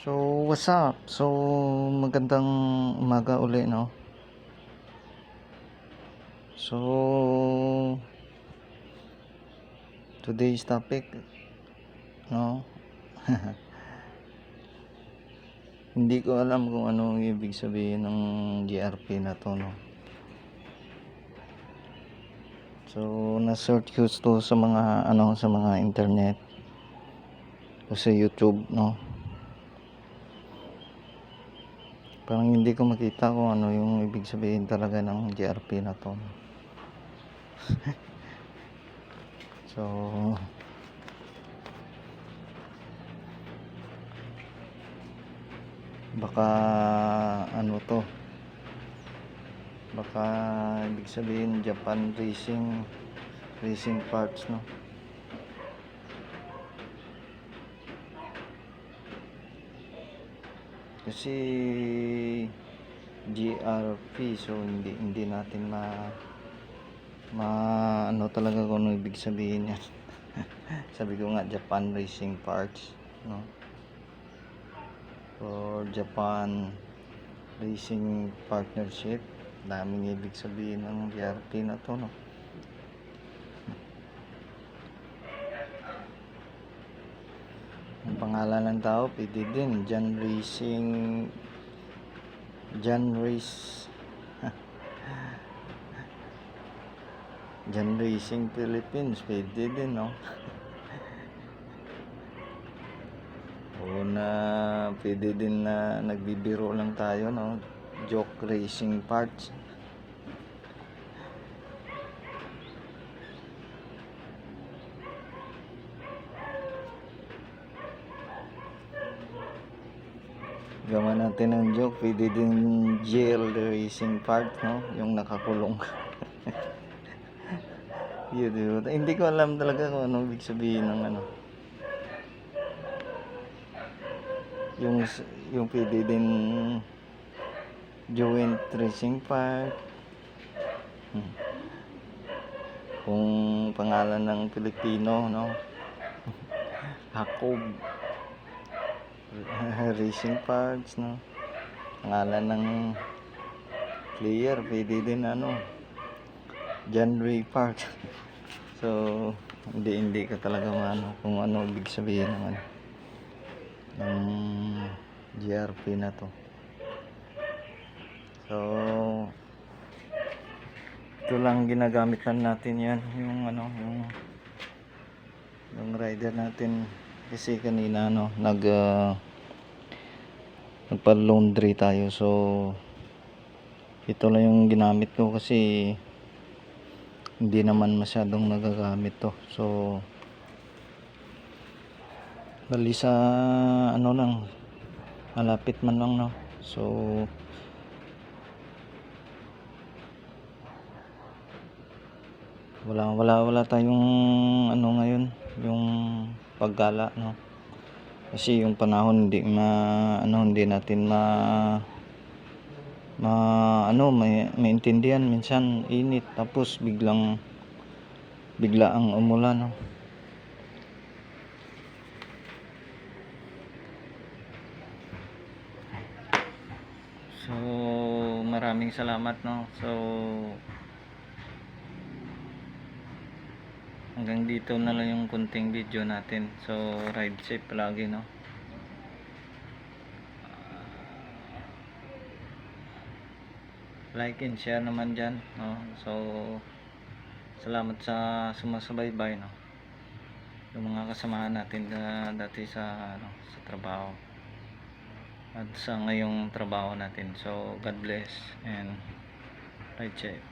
So, what's up? So, magandang umaga uli, no? So, today's topic, no? Hindi ko alam kung ano ang ibig sabihin ng GRP na to, no? So, na-search ko to sa mga, sa mga internet o sa YouTube, no? Parang hindi ko makita kung ano yung ibig sabihin talaga ng GRP na to, no? So, baka baka ibig sabihin Japan racing parts, no? Kasi GRP, so hindi natin talaga kung ano ibig sabihin yan. Sabi ko nga Japan racing parts, no? Or Japan racing partnership, daming ibig sabihin ng GRP na to, no? Ang pangalan ng tao pwede din John Racing Philippines, pwede din, no? O na pwede din na nagbibiro lang tayo, no? Joke racing parts. Gawa natin ng joke, pwede din jail racing part, no? Yung nakakulong. Yun. Hindi ko alam talaga kung ano ibig sabihin ng ano. Yung pwede din joint racing part. Kung pangalan ng Pilipino, no? Hakob racing parts, no? Pangalan ng player pwede din John Ray Park. So hindi ka talaga kung ano ibig sabihin ng GRP na to. So ito lang ginagamit natin yan, yung rider natin, kasi kanina nagpa-laundry tayo, so ito lang yung ginamit ko kasi hindi naman masyadong nagagamit to. So bali sa lang malapit man lang, no? So wala tayong ngayon, yung paggala, no? Kasi yung panahon hindi natin maintindihan. Minsan init, tapos bigla ang umulan, no? So maraming salamat, no? So hanggang dito na lang yung kunting video natin. So ride safe palagi, no? Like and share naman dyan, no? So salamat sa sumasabay-bay, no? Yung mga kasamahan natin dati sa sa trabaho at sa ngayong trabaho natin. So God bless and ride safe.